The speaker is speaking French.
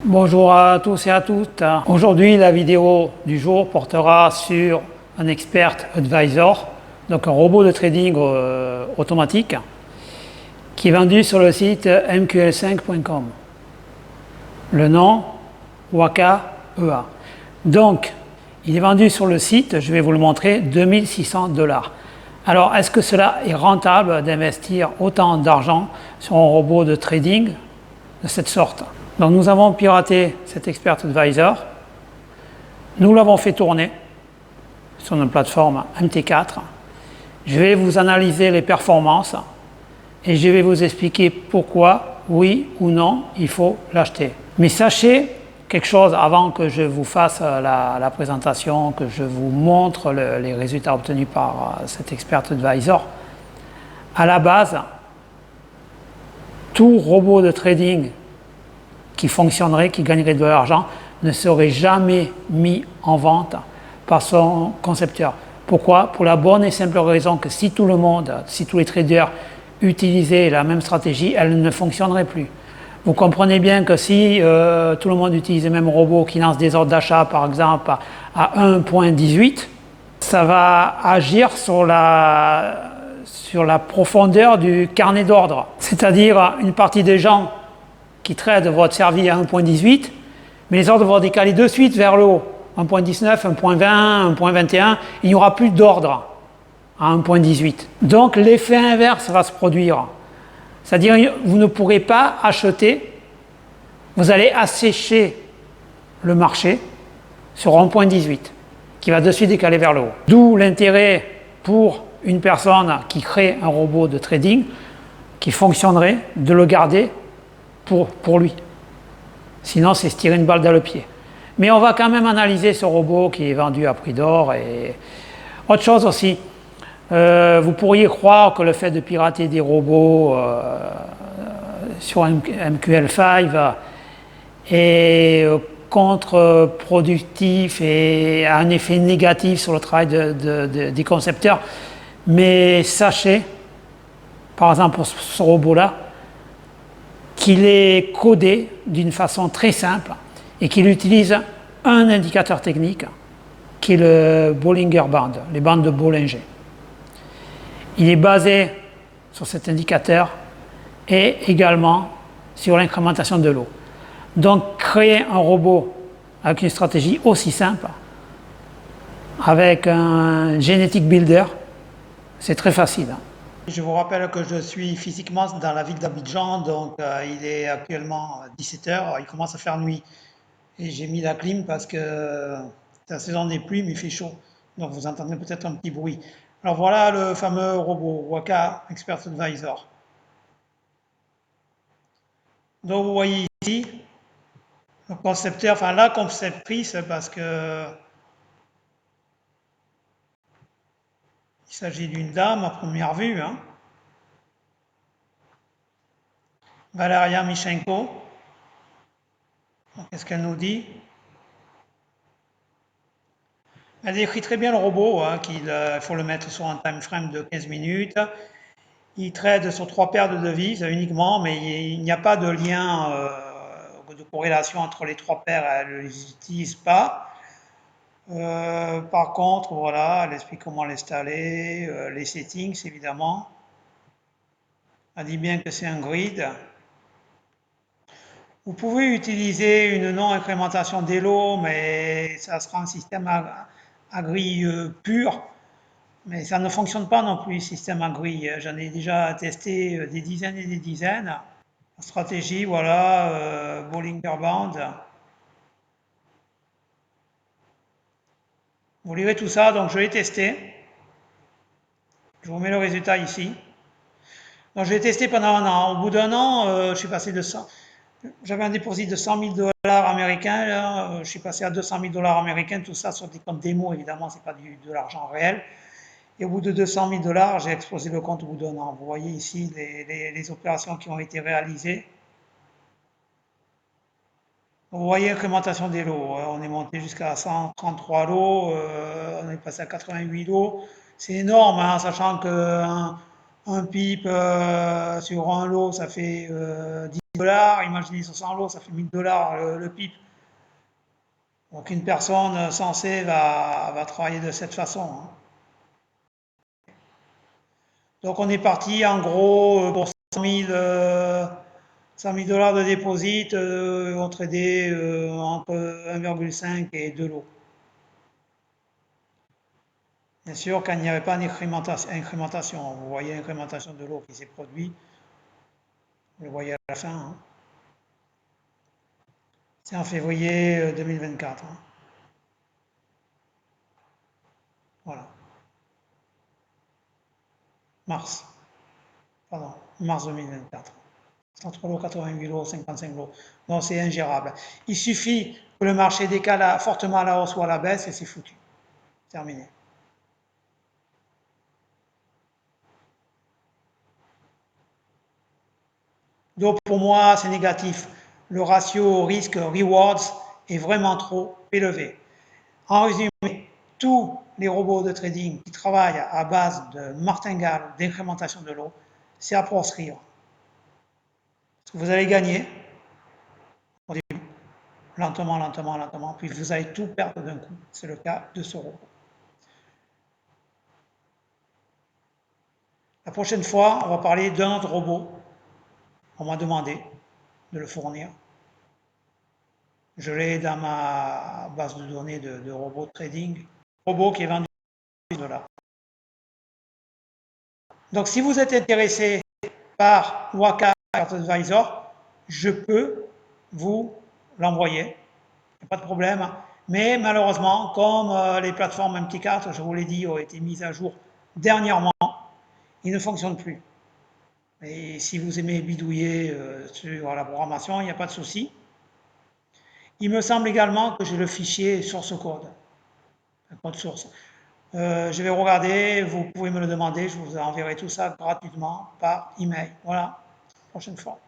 Bonjour à tous et à toutes. Aujourd'hui, la vidéo du jour portera sur un Expert Advisor, donc un robot de trading automatique qui est vendu sur le site mql5.com. Le nom, Waka EA. Donc, il est vendu sur le site, je vais vous le montrer, 2600$. Alors, est-ce que cela est rentable d'investir autant d'argent sur un robot de trading de cette sorte? Donc nous avons piraté cet Expert Advisor, nous l'avons fait tourner sur une plateforme MT4. Je vais vous analyser les performances et je vais vous expliquer pourquoi, oui ou non, il faut l'acheter. Mais sachez quelque chose avant que je vous fasse la présentation, que je vous montre les résultats obtenus par cet Expert Advisor. À la base, tout robot de trading qui fonctionnerait, qui gagnerait de l'argent, ne serait jamais mis en vente par son concepteur. Pourquoi? Pour la bonne et simple raison que si tout le monde, si tous les traders utilisaient la même stratégie, elle ne fonctionnerait plus. Vous comprenez bien que si tout le monde utilise le même robot qui lance des ordres d'achat, par exemple, à 1.18, ça va agir sur la profondeur du carnet d'ordre. C'est-à-dire une partie des gens qui trade vont être servis à 1.18, mais les ordres vont décaler de suite vers le haut. 1.19, 1.20, 1.21, il n'y aura plus d'ordre à 1.18. Donc l'effet inverse va se produire. C'est-à-dire vous ne pourrez pas acheter, vous allez assécher le marché sur 1.18, qui va de suite décaler vers le haut. D'où l'intérêt pour une personne qui crée un robot de trading, qui fonctionnerait, de le garder pour lui. Sinon, c'est se tirer une balle dans le pied. Mais on va quand même analyser ce robot qui est vendu à prix d'or. Et autre chose aussi, vous pourriez croire que le fait de pirater des robots sur MQL5 est contre-productif et a un effet négatif sur le travail des concepteurs. Mais sachez, par exemple pour ce robot-là, qu'il est codé d'une façon très simple et qu'il utilise un indicateur technique qui est le Bollinger Band, les bandes de Bollinger. Il est basé sur cet indicateur et également sur l'incrémentation de l'eau. Donc créer un robot avec une stratégie aussi simple, avec un Genetic Builder, c'est très facile. Je vous rappelle que je suis physiquement dans la ville d'Abidjan, donc il est actuellement 17h, il commence à faire nuit. Et j'ai mis la clim parce que c'est la saison des pluies, mais il fait chaud. Donc vous entendez peut-être un petit bruit. Alors voilà le fameux robot Waka Expert Advisor. Donc vous voyez ici, le concepteur, enfin la conceptrice, parce que il s'agit d'une dame à première vue, hein. Valeria Michenko. Qu'est-ce qu'elle nous dit? Elle décrit très bien le robot, hein, qu'il faut le mettre sur un time frame de 15 minutes. Il trade sur 3 paires de devises uniquement, mais il n'y a pas de lien de corrélation entre les 3 paires, elle ne les utilise pas. Par contre, voilà, elle explique comment l'installer, les settings évidemment. Elle dit bien que c'est un grid. Vous pouvez utiliser une non-incrémentation d'Elo, mais ça sera un système à grille pur. Mais ça ne fonctionne pas non plus, système à grille. J'en ai déjà testé des dizaines et des dizaines. La stratégie, voilà, Bollinger Band. Vous lirez tout ça, donc je l'ai testé. Je vous mets le résultat ici. Donc je l'ai testé pendant un an. Au bout d'un an, je suis passé de 100. J'avais un dépôt de 100 000 $ américains. Là, je suis passé à 200 000 $ américains. Tout ça sur des comptes démo, évidemment, c'est pas de l'argent réel. Et au bout de 200 000 $, j'ai explosé le compte au bout d'un an. Vous voyez ici les opérations qui ont été réalisées. Vous voyez l'incrémentation des lots. On est monté jusqu'à 133 lots, on est passé à 88 lots. C'est énorme, hein, sachant qu'un pip sur un lot, ça fait 10 $, imaginez 100 lots, ça fait $1000 le pipe. Donc une personne sensée va travailler de cette façon, hein. Donc on est parti en gros pour 100 000, $100 de dépôt, on tradait entre 1,5 et 2 lots. Bien sûr, quand il n'y avait pas d'incrémentation, vous voyez l'incrémentation de l'eau qui s'est produite, vous le voyez à la fin, hein. C'est en février 2024, hein. Voilà. Mars, pardon, mars 2024. 103 lots, 88 lots, 55 lots. Non, c'est ingérable. Il suffit que le marché décale fortement à la hausse ou à la baisse et c'est foutu. Terminé. Donc pour moi, c'est négatif. Le ratio risque-rewards est vraiment trop élevé. En résumé, tous les robots de trading qui travaillent à base de martingale, d'incrémentation de l'eau, c'est à proscrire. Vous allez gagner au début, lentement, lentement, lentement, puis vous allez tout perdre d'un coup. C'est le cas de ce robot. La prochaine fois, on va parler d'un autre robot. On m'a demandé de le fournir. Je l'ai dans ma base de données de robots de trading. Robot qui est vendu $. Donc si vous êtes intéressé par Waka Advisor, je peux vous l'envoyer, pas de problème. Mais malheureusement, comme les plateformes MT4, je vous l'ai dit, ont été mises à jour dernièrement, il ne fonctionne plus. Et si vous aimez bidouiller sur la programmation, il n'y a pas de souci. Il me semble également que j'ai le fichier source code, un code source. Je vais regarder, vous pouvez me le demander, je vous enverrai tout ça gratuitement par email. Voilà, prochaine fois.